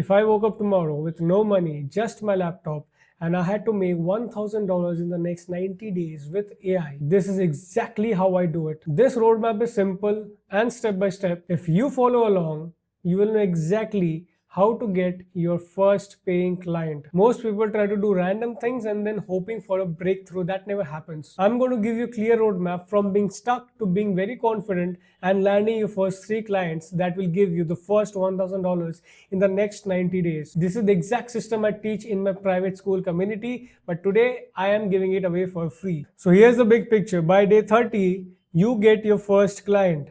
If I woke up tomorrow with no money, just my laptop, and I had to make $1,000 in the next 90 days with AI, this is exactly how I do it. This roadmap is simple and step by step. If you follow along, you will know exactly how to get your first paying client. Most people try to do random things and then hoping for a breakthrough. That never happens. I'm going to give you a clear roadmap from being stuck to being very confident and landing your first 3 clients that will give you the first $1,000 in the next 90 days. This is the exact system I teach in my private Skool community, but today I am giving it away for free. So here's the big picture. By day 30, you get your first client.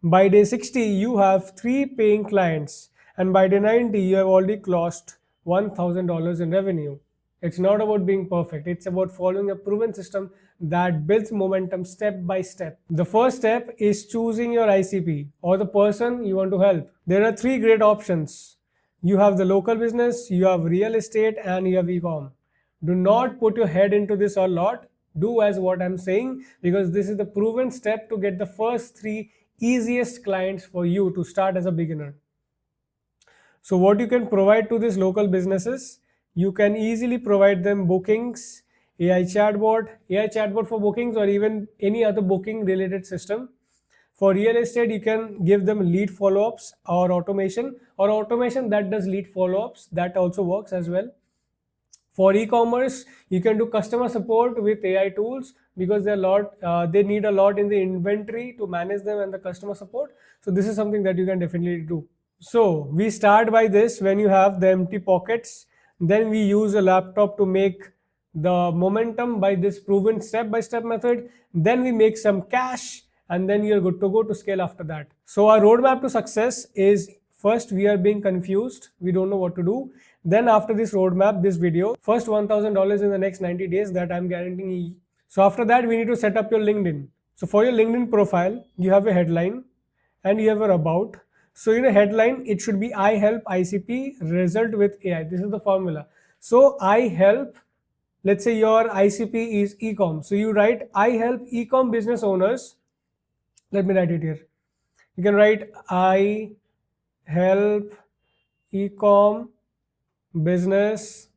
By day 60, you have 3 paying clients, and by day 90, you have already crossed $1,000 in revenue. It's not about being perfect, it's about following a proven system that builds momentum step by step. The first step is choosing your ICP or the person you want to help. There are 3 great options. You have the local business, you have real estate, and you have e-com. Do not put your head into this a lot. Do as what I'm saying, because this is the proven step to get the first 3 easiest clients for you to start as a beginner. So what you can provide to these local businesses, you can easily provide them bookings, AI chatbot for bookings, or even any other booking related system. For real estate, you can give them lead follow-ups or automation that does lead follow-ups. That also works as well. For e-commerce, you can do customer support with AI tools, because they need a lot in the inventory to manage them and the customer support. So this is something that you can definitely do. So we start by this. When you have the empty pockets, then we use a laptop to make the momentum by this proven step-by-step method. Then we make some cash, and then you're good to go to scale after that. So our roadmap to success is, first, we are being confused. We don't know what to do. Then after this roadmap, this video, first $1,000 in the next 90 days that I'm guaranteeing you. So after that, we need to set up your LinkedIn. So for your LinkedIn profile, you have a headline and you have a about. So in a headline, it should be I help ICP result with AI. This is the formula. So I help, let's say your ICP is ecom. So you write I help ecom business owners. Let me write it here. You can write I help ecom business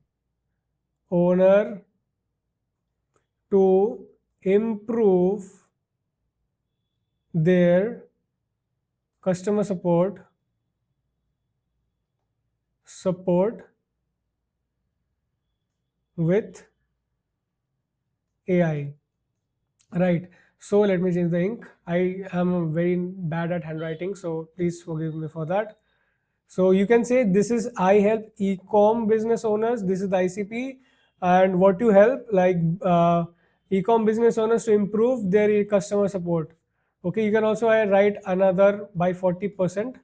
owner to improve their customer support with AI. Right. So let me change the ink. I am very bad at handwriting, so please forgive me for that. So you can say this is I help e-com business owners. This is the ICP, and what you help, like e-com business owners to improve their customer support. Okay, you can also write another by 40%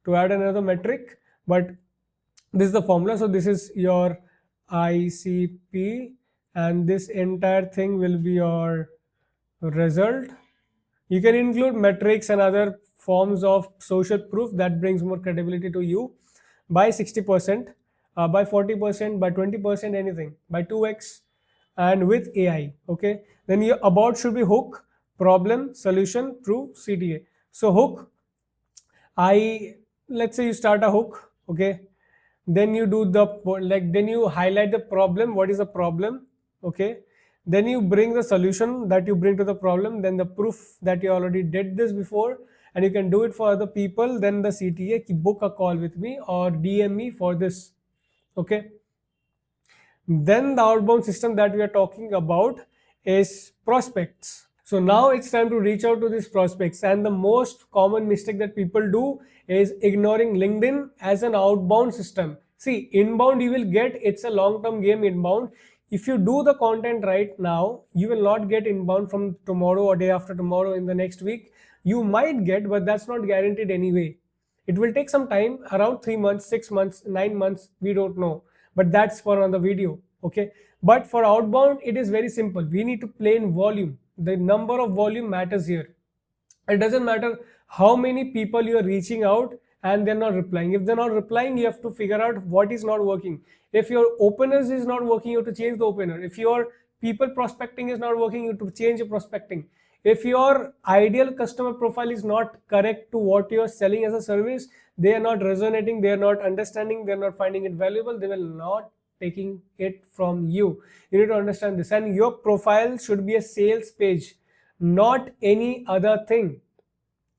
to add another metric, but this is the formula. So this is your ICP, and this entire thing will be your result. You can include metrics and other forms of social proof that brings more credibility to you by 60%, by 40%, by 20%, anything, by 2x, and with AI. Okay, then your about should be hook, problem, solution, true, CTA. So hook, let's say you start a hook. Okay, then you do then you highlight the problem. What is the problem? Okay, then you bring the solution that you bring to the problem, then the proof that you already did this before and you can do it for other people, then the CTA, book a call with me or DM me for this. Okay, then the outbound system that we are talking about is prospects. So now it's time to reach out to these prospects, and the most common mistake that people do is ignoring LinkedIn as an outbound system. See, inbound you will get, it's a long-term game. Inbound, if you do the content right now, you will not get inbound from tomorrow or day after tomorrow in the next week. You might get, but that's not guaranteed anyway. It will take some time, around 3 months, 6 months, 9 months, we don't know, but that's for another video. Okay, but for outbound it is very simple. We need to play in volume. The number of volume matters here. It doesn't matter how many people you are reaching out and they're not replying. If they're not replying, you have to figure out what is not working. If your openers is not working, you have to change the opener. If your people prospecting is not working, you have to change your prospecting. If your ideal customer profile is not correct to what you're selling as a service, they are not resonating, they are not understanding, they are not finding it valuable, they will not taking it from you. You need to understand this. And your profile should be a sales page, not any other thing.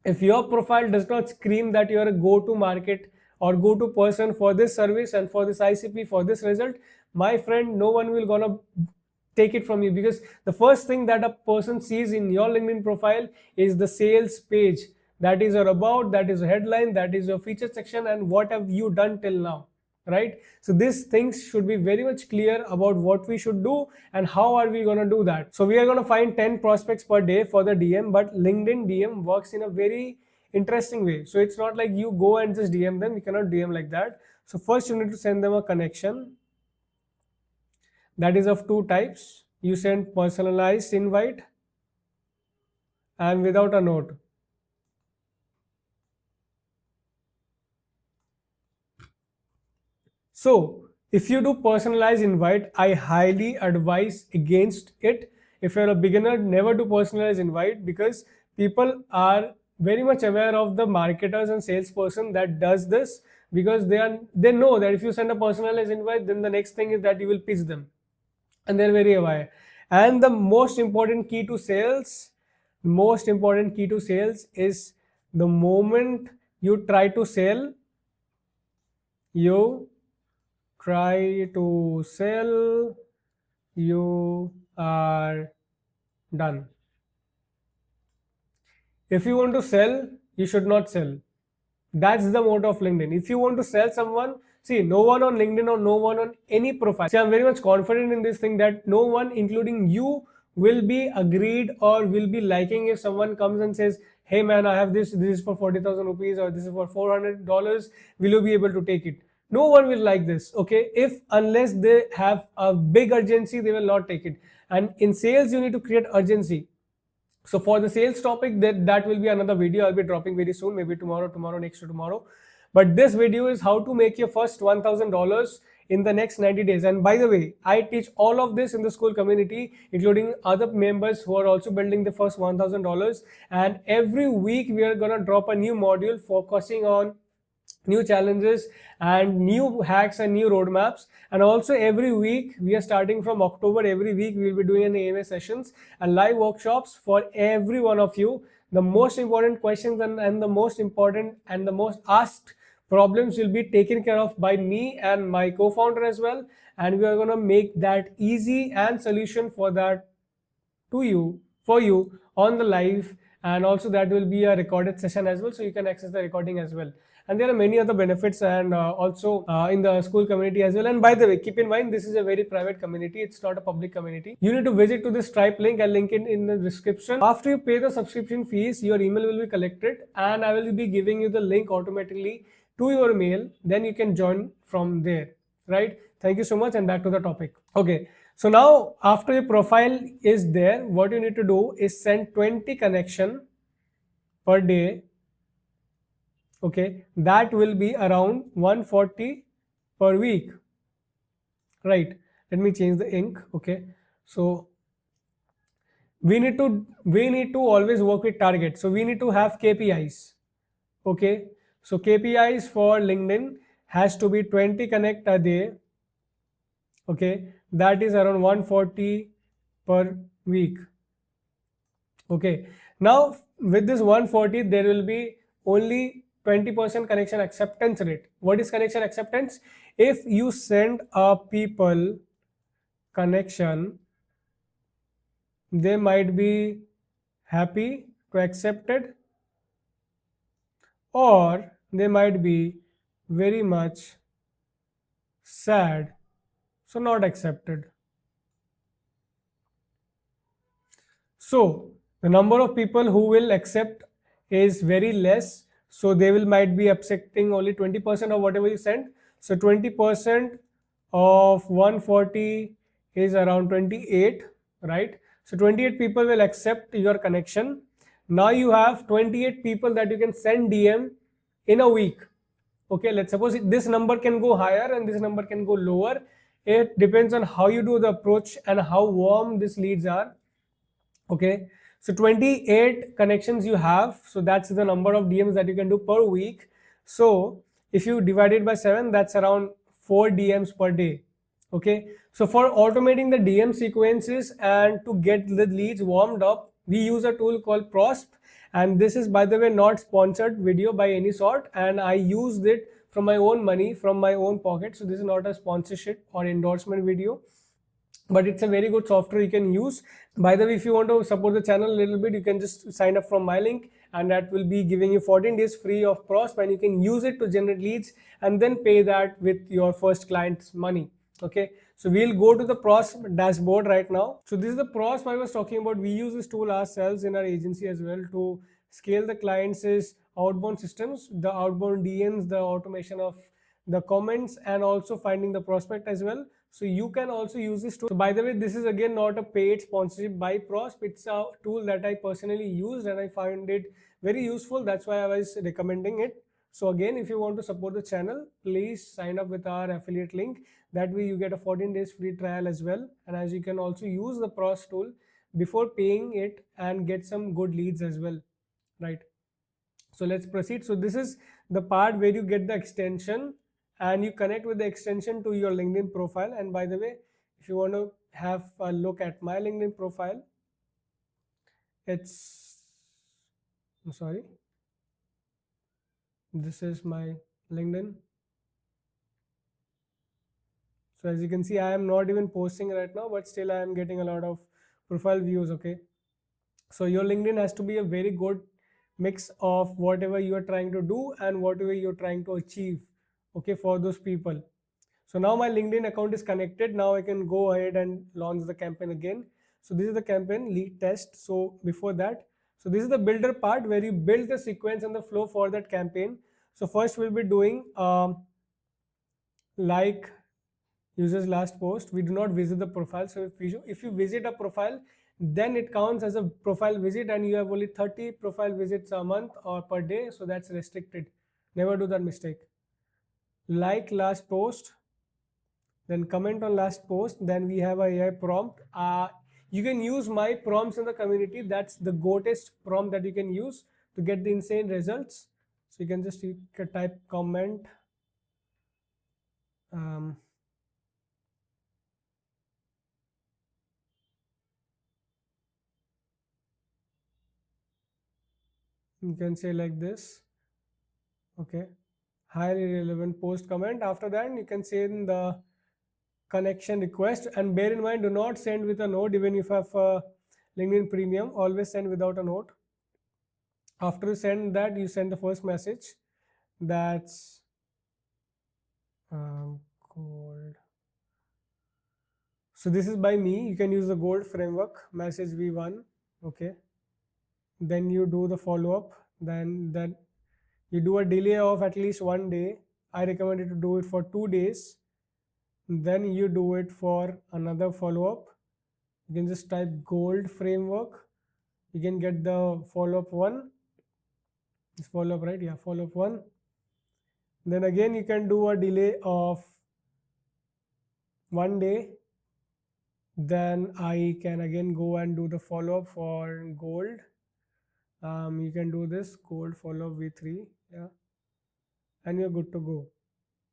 If your profile does not scream that you are a go-to market or go-to person for this service and for this ICP, for this result, my friend, no one will gonna take it from you, because the first thing that a person sees in your LinkedIn profile is the sales page. That is your about, that is your headline, that is your feature section, and what have you done till now, right? So these things should be very much clear about what we should do and how are we going to do that. So we are going to find 10 prospects per day for the DM, but LinkedIn DM works in a very interesting way. So it's not like you go and just DM them. You cannot DM like that. So first you need to send them a connection. That is of two types. You send personalized invite and without a note. So if you do personalized invite, I highly advise against it. If you're a beginner, never do personalized invite, because people are very much aware of the marketers and salesperson that does this, because they know that if you send a personalized invite, then the next thing is that you will pitch them, and they're very aware. And the most important key to sales, is the moment you try to sell, you are done. If you want to sell, you should not sell. That's the motto of LinkedIn. If you want to sell someone, see, no one on LinkedIn or no one on any profile. See, I'm very much confident in this thing that no one, including you, will be agreed or will be liking if someone comes and says, hey man, I have this is for 40,000 rupees or this is for $400. Will you be able to take it? No one will like this, okay? Unless they have a big urgency, they will not take it. And in sales, you need to create urgency. So for the sales topic, that will be another video I'll be dropping very soon, maybe tomorrow, next to tomorrow. But this video is how to make your first $1,000 in the next 90 days. And by the way, I teach all of this in the Skool community, including other members who are also building the first $1,000. And every week we are going to drop a new module focusing on new challenges and new hacks and new roadmaps. And also every week, we are starting from October, every week we will be doing an AMA sessions and live workshops for every one of you. The most important questions and the most important and the most asked problems will be taken care of by me and my co-founder as well. And we are going to make that easy and solution for that for you on the live. And also that will be a recorded session as well, so you can access the recording as well. And there are many other benefits and also in the Skool community as well. And by the way, keep in mind, this is a very private community. It's not a public community. You need to visit to this Stripe link. I'll link it in the description. After you pay the subscription fees, your email will be collected and I will be giving you the link automatically to your mail. Then you can join from there, right? Thank you so much, and back to the topic. Okay. So now after your profile is there, what you need to do is send 20 connection per day. Okay, that will be around 140 per week, right? Let me change the ink. Okay, so we need to always work with targets. So we need to have KPIs. Okay, so KPIs for LinkedIn has to be 20 connect a day. Okay, that is around 140 per week. Okay, now with this 140, there will be only 20% connection acceptance rate. What is connection acceptance? If you send a people connection, they might be happy to accept it, or they might be very much sad, so not accepted. So the number of people who will accept is very less. So they might be accepting only 20% of whatever you send. So 20% of 140 is around 28, right? So 28 people will accept your connection. Now you have 28 people that you can send DM in a week. Okay, let's suppose this number can go higher and this number can go lower. It depends on how you do the approach and how warm these leads are. Okay, so 28 connections you have, so that's the number of DMs that you can do per week. So if you divide it by 7, that's around 4 DMs per day. Okay, so for automating the DM sequences and to get the leads warmed up, we use a tool called Prosp. And this is, by the way, not sponsored video by any sort, and I used it from my own money, from my own pocket. So this is not a sponsorship or endorsement video, but it's a very good software you can use. By the way, if you want to support the channel a little bit, you can just sign up from my link, and that will be giving you 14 days free of Prosp, and you can use it to generate leads and then pay that with your first client's money. Okay, so we'll go to the Prosp dashboard right now. So this is the Prosp I was talking about. We use this tool ourselves in our agency as well to scale the clients' outbound systems, the outbound DMs, the automation of the comments, and also finding the prospect as well. So you can also use this tool. So by the way, this is again not a paid sponsorship by Prosp. It's a tool that I personally used and I found it very useful. That's why I was recommending it. So again, if you want to support the channel, please sign up with our affiliate link. That way you get a 14 days free trial as well. And as you can also use the Prosp tool before paying it and get some good leads as well, right? So let's proceed. So this is the part where you get the extension and you connect with the extension to your LinkedIn profile. And by the way, if you want to have a look at my LinkedIn profile, I'm sorry, this is my LinkedIn. So as you can see, I am not even posting right now, but still I am getting a lot of profile views. Okay, so your LinkedIn has to be a very good mix of whatever you are trying to do and whatever you're trying to achieve, okay, for those people. So now my LinkedIn account is connected. Now I can go ahead and launch the campaign again. So this is the campaign lead test. So before that, so this is the builder part where you build the sequence and the flow for that campaign. So first we'll be doing like users last post. We do not visit the profile. So if you visit a profile, then it counts as a profile visit, and you have only 30 profile visits a month or per day. So that's restricted. Never do that mistake. Like last post, then comment on last post, then we have a AI prompt. You can use my prompts in the community. That's the goatest prompt that you can use to get the insane results. So you can type comment, you can say like this, okay, highly relevant post comment. After that, you can say in the connection request, and bear in mind, do not send with a note. Even if you have LinkedIn Premium, always send without a note. After you send that, you send the first message. That's gold. So this is by me. You can use the gold framework message v1. Okay, then you do the follow-up, then you do a delay of at least 1 day. I recommend you to do it for 2 days. Then you do it for another follow-up. You can just type gold framework. You can get the follow-up one. It's follow-up, right? Yeah, follow-up one. Then again you can do a delay of 1 day. Then I can again go and do the follow-up for gold. You can do this gold follow-up v3, yeah, and you're good to go.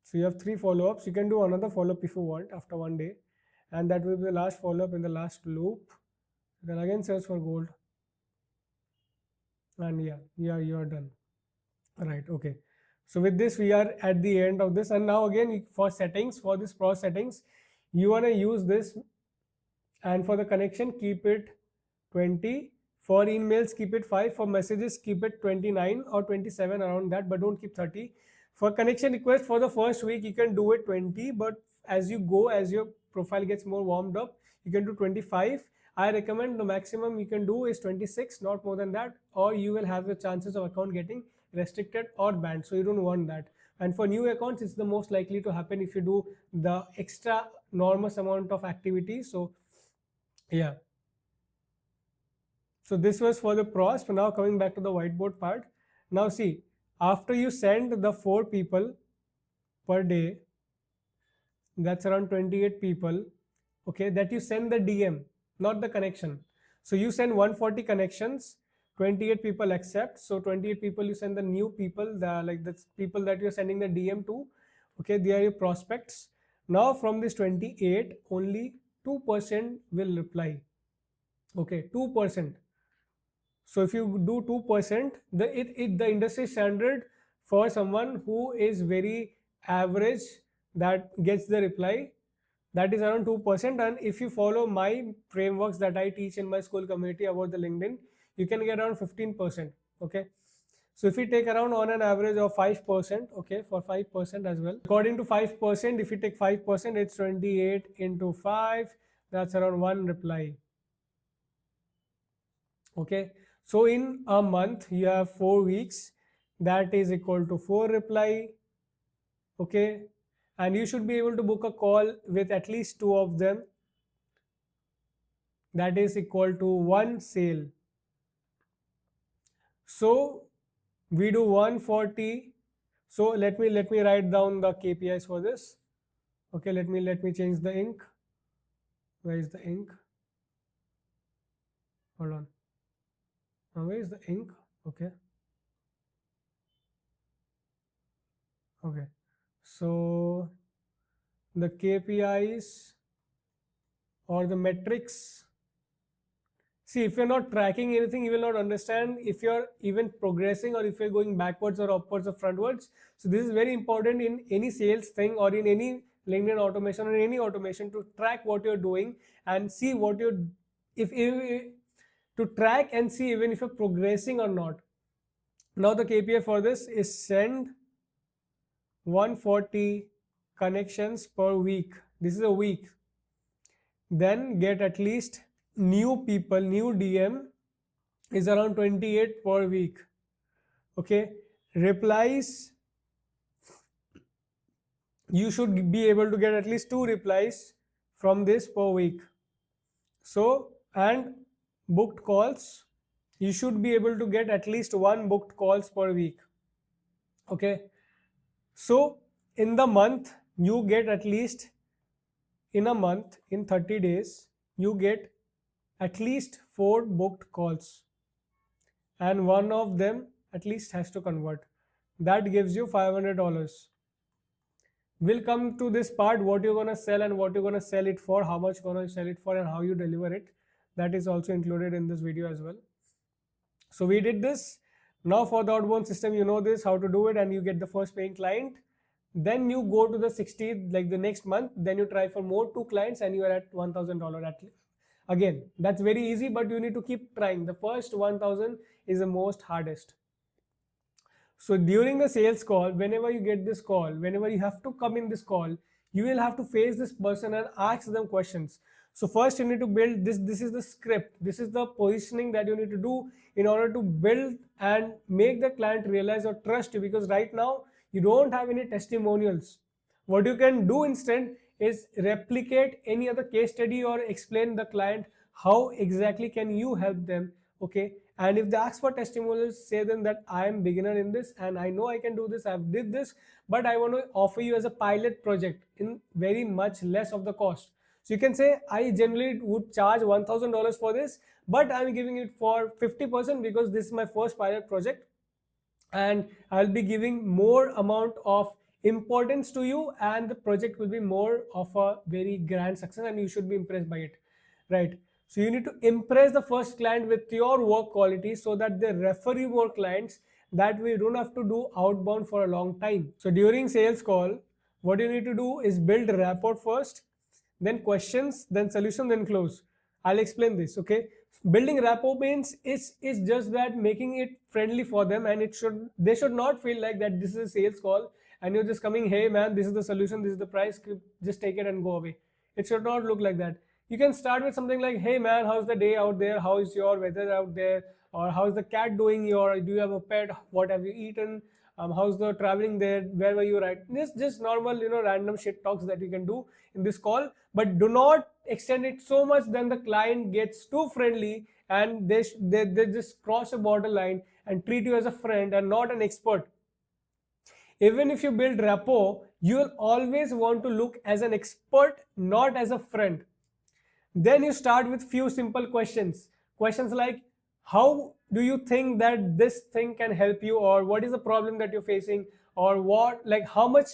So you have 3 follow-ups. You can do another follow-up if you want after 1 day, and that will be the last follow-up in the last loop. Then again search for gold, and yeah, you are done. Right, okay. So with this, we are at the end of this. And now again, for settings, for this Prosp settings, you want to use this, and for the connection, keep it 20. For emails, keep it 5. For messages, keep it 29 or 27, around that, but don't keep 30. For connection request, for the first week, you can do it 20, but as you go, as your profile gets more warmed up, you can do 25. I recommend the maximum you can do is 26, not more than that, or you will have the chances of account getting restricted or banned. So you don't want that. And for new accounts, it's the most likely to happen if you do the extra enormous amount of activity. So yeah. So this was for the Prosp. Now coming back to the whiteboard part. Now see, after you send the 4 people per day, that's around 28 people, okay, that you send the DM, not the connection. So you send 140 connections. 28 people accept. So 28 people you send the new people, the people that you're sending the DM to. Okay, they are your prospects. Now from this 28, only 2% will reply. Okay, 2%. So if you do 2%, the industry standard for someone who is very average that gets the reply, that is around 2%. And if you follow my frameworks that I teach in my Skool community about the LinkedIn, you can get around 15%. Okay. So if you take around on an average of 5%, okay, for 5% as well. According to 5%, if you take 5%, it's 28 into 5, that's around 1 reply. Okay, so in a month you have 4 weeks, that is equal to 4 reply. Okay, and you should be able to book a call with at least 2 of them, that is equal to 1 sale. So we do 140. So let me write down the KPIs for this. Okay, let me change the ink. Where is the ink? Hold on. Now where is the ink? Okay. Okay, so the KPIs or the metrics. See, if you're not tracking anything, you will not understand if you're even progressing or if you're going backwards or upwards or frontwards. So this is very important in any sales thing or in any LinkedIn automation or any automation, to track what you're doing and see what you're, if to track and see even if you're progressing or not. Now the KPI for this is send 140 connections per week. This is a week. Then get at least new people, new DM is around 28 per week. Okay, replies, you should be able to get at least 2 replies from this per week. So, and booked calls, you should be able to get at least 1 booked calls per week. Okay, so in the month you get at least, in a month, in 30 days, you get at least 4 booked calls and 1 of them at least has to convert. That gives you $500. We'll come to this part, what you're going to sell and what you're going to sell it for, how much you're going to sell it for and how you deliver it. That is also included in this video as well. So we did this. Now for the outbound system, you know this, how to do it, and you get the first paying client. Then you go to the 60th, like the next month, then you try for more 2 clients and you are at $1,000 at least. Again, that's very easy, but you need to keep trying. The first 1,000 is the most hardest. So during the sales call, whenever you get this call, whenever you have to come in this call, you will have to face this person and ask them questions. So first you need to build this. This is the script. This is the positioning that you need to do in order to build and make the client realize or trust you, because right now you don't have any testimonials. What you can do instead is replicate any other case study or explain the client how exactly can you help them. Okay, and if they ask for testimonials, say them that I am beginner in this and I know I can do this, I've did this, but I want to offer you as a pilot project in very much less of the cost. So you can say, I generally would charge $1,000 for this, but I'm giving it for 50% because this is my first pilot project and I'll be giving more amount of importance to you and the project will be more of a very grand success and you should be impressed by it, right? So you need to impress the first client with your work quality so that they refer you more clients, that we don't have to do outbound for a long time. So during sales call, what you need to do is build rapport first, then questions, then solution, then close. I'll explain this. Okay, building rapport means is just that making it friendly for them, and they should not feel like that this is a sales call and you're just coming, hey man, this is the solution, this is the price, just take it and go away. It should not look like that. You can start with something like, hey man, how's the day out there, how is your weather out there, or how's the cat doing, do you have a pet, what have you eaten, how's the traveling there, where were you, right? This just normal, random shit talks that you can do in this call, but do not extend it so much then the client gets too friendly and they just cross a borderline and treat you as a friend and not an expert. Even if you build rapport, you will always want to look as an expert, not as a friend. Then you start with few simple questions. Questions like, how do you think that this thing can help you, or what is the problem that you're facing, or what, like how much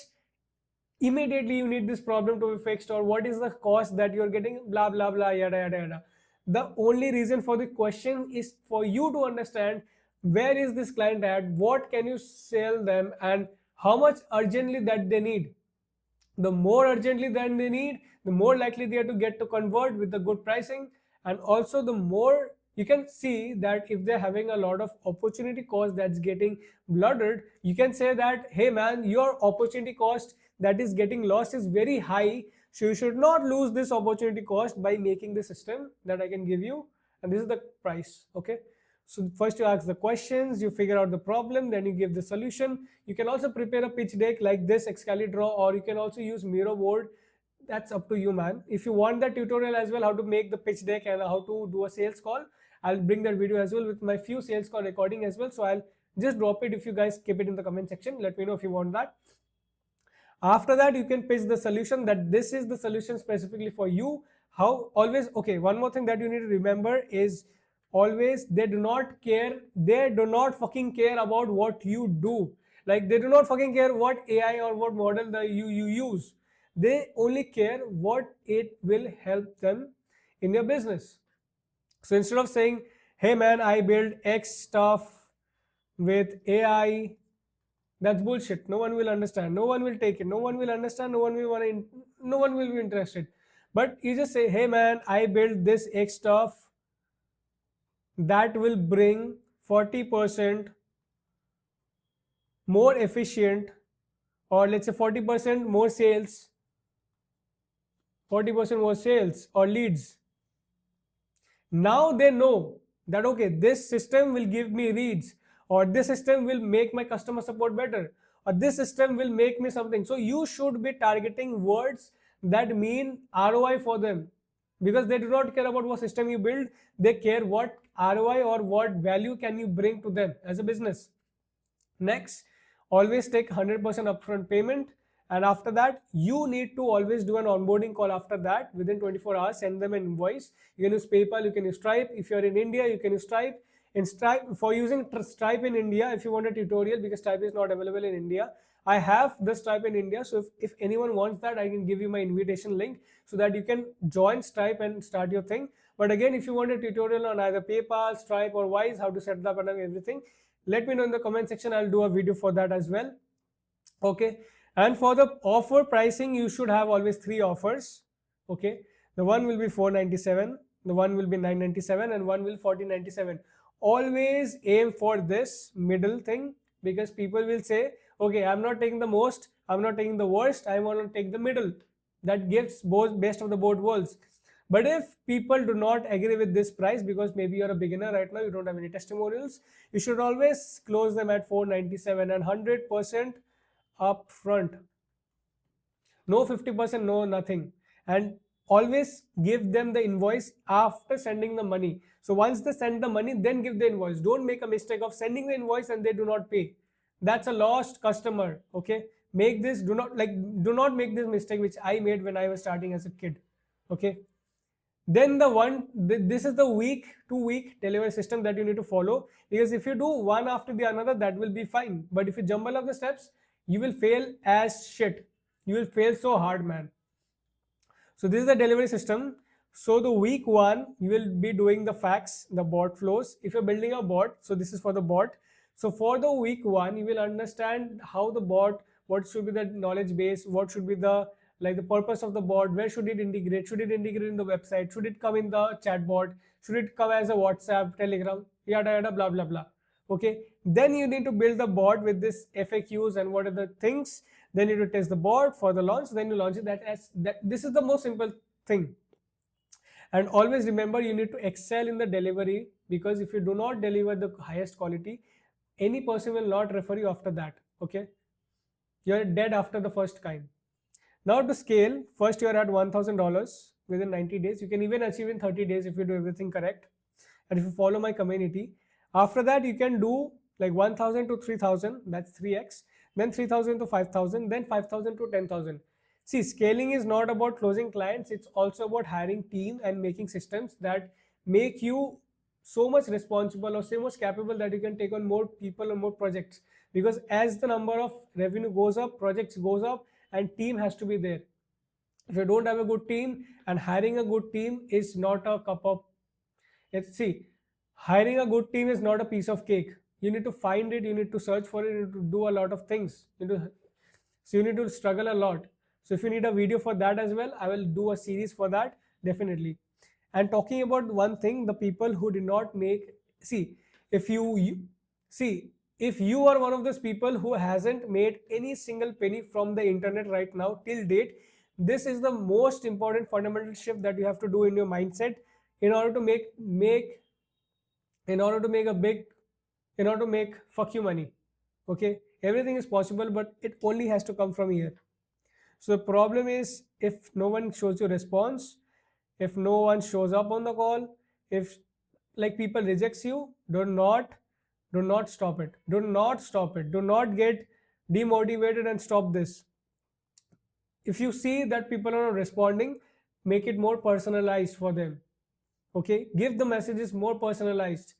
immediately you need this problem to be fixed, or what is the cost that you're getting, blah blah blah, yada yada yada. The only reason for the question is for you to understand where is this client at, what can you sell them, and how much urgently that they need. The more urgently than they need, the more likely they are to get to convert with the good pricing. And also the more you can see that if they're having a lot of opportunity cost that's getting blurred, you can say that, hey man, your opportunity cost that is getting lost is very high, so you should not lose this opportunity cost by making the system that I can give you, and this is the price. Okay, so first you ask the questions, you figure out the problem, then you give the solution. You can also prepare a pitch deck like this Excalidraw, or you can also use Miro board. That's up to you, man. If you want that tutorial as well, how to make the pitch deck and how to do a sales call, I'll bring that video as well with my few sales call recording as well. So I'll just drop it. If you guys keep it in the comment section, let me know if you want that. After that, you can pitch the solution, that this is the solution specifically for you. How always, okay, one more thing that you need to remember is always they do not care, they do not fucking care about what you do. Like they do not fucking care what AI or what model you use. They only care what it will help them in your business. So instead of saying, hey man, I build X stuff with AI, that's bullshit. No one will understand. No one will take it. No one will understand. No one will want to. No one will be interested. But you just say, "Hey man, I built this X stuff that will bring 40% more efficient, or let's say 40% more sales, 40% more sales or leads." Now they know that okay, this system will give me leads, or this system will make my customer support better, or this system will make me something. So you should be targeting words that mean ROI for them, because they do not care about what system you build. They care what ROI or what value can you bring to them as a business. Next, always take 100% upfront payment. And after that, you need to always do an onboarding call after that. Within 24 hours, send them an invoice. You can use PayPal, you can use Stripe. If you're in India, you can use Stripe. In Stripe, for using Stripe in India, if you want a tutorial, because Stripe is not available in India, I have the Stripe in India. So if anyone wants that, I can give you my invitation link so that you can join Stripe and start your thing. But again, if you want a tutorial on either PayPal, Stripe, or Wise, how to set it up and everything, let me know in the comment section. I'll do a video for that as well. Okay. And for the offer pricing, you should have always 3 offers. Okay. The one will be $497, the one will be $997, and one will $1497. Always aim for this middle thing, because people will say, okay, I'm not taking the most, I'm not taking the worst, I want to take the middle. That gives both best of the both worlds. But if people do not agree with this price, because maybe you're a beginner right now, you don't have any testimonials, you should always close them at $497 and 100% upfront. No 50%, no nothing. And always give them the invoice after sending the money. So once they send the money, then give the invoice. Don't make a mistake of sending the invoice and they do not pay. That's a lost customer. Okay, make this, do not make this mistake which I made when I was starting as a kid. Okay, then this is the 2-week delivery system that you need to follow, because if you do one after the another, that will be fine. But if you jumble up the steps, you will fail as shit. You will fail so hard, man. So this is the delivery system. So the week 1, you will be doing the facts, the bot flows. If you're building a bot, so this is for the bot. So for the week 1, you will understand how the bot, what should be the knowledge base, what should be the purpose of the bot, where should it integrate in the website, should it come in the chatbot, should it come as a WhatsApp, Telegram, yada yada, blah blah blah. Okay, then you need to build the bot with this FAQs and what are the things. Then you need to test the bot for the launch, then you launch it. This is the most simple thing. And always remember, you need to excel in the delivery, because if you do not deliver the highest quality, any person will not refer you after that. Okay, you're dead after the first kind. Now to scale, first you're at $1,000 within 90 days. You can even achieve in 30 days if you do everything correct. And if you follow my community, after that you can do like 1,000 to 3,000, that's 3x, then 3,000 to 5,000, then 5,000 to 10,000. See, scaling is not about closing clients, it's also about hiring team and making systems that make you so much responsible or so much capable that you can take on more people or more projects, because as the number of revenue goes up, projects goes up, and team has to be there. If you don't have a good team, and hiring a good team is not a cup of, see, hiring a good team is not a piece of cake. You need to find it, you need to search for it, you need to do a lot of things. So you need to struggle a lot. So if you need a video for that as well, I will do a series for that, definitely. And talking about one thing, the people who did not make, see, if if you are one of those people who hasn't made any single penny from the internet right now till date, this is the most important fundamental shift that you have to do in your mindset in order to make fuck you money. Okay, everything is possible, but it only has to come from here. So the problem is, if no one shows you response, if no one shows up on the call, if like people rejects you, do not stop it. Do not stop it. Do not get demotivated and stop this. If you see that people are not responding, make it more personalized for them. Okay, give the messages more personalized,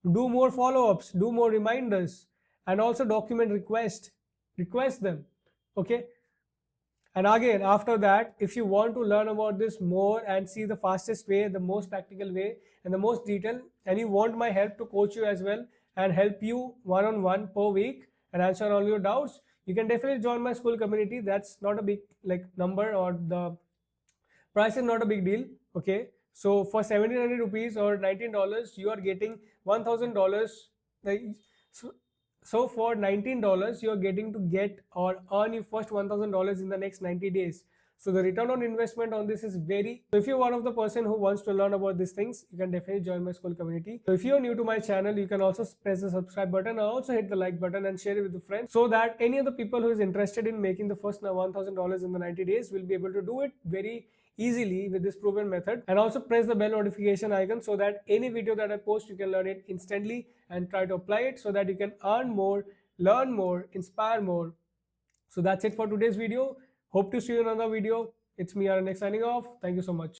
do more follow-ups, do more reminders, and also document request them. Okay, and again, after that, if you want to learn about this more and see the fastest way, the most practical way, and the most detail, and you want my help to coach you as well and help you one-on-one per week and answer all your doubts, you can definitely join my Skool community. That's not a big number, or the price is not a big deal. Okay, so for 1,700 rupees or $19, you are getting $1,000. So for $19, you're getting to get or earn your first $1,000 in the next 90 days. So the return on investment on this is very. So if you're one of the person who wants to learn about these things, you can definitely join my Skool community. So if you're new to my channel, you can also press the subscribe button and also hit the like button and share it with the friends, so that any of the people who is interested in making the first $1,000 in the 90 days will be able to do it very easily with this proven method. And also press the bell notification icon, so that any video that I post, you can learn it instantly and try to apply it, so that you can earn more, learn more, inspire more. So that's it for today's video. Hope to see you in another video. It's me, Aranek, signing off. Thank you so much.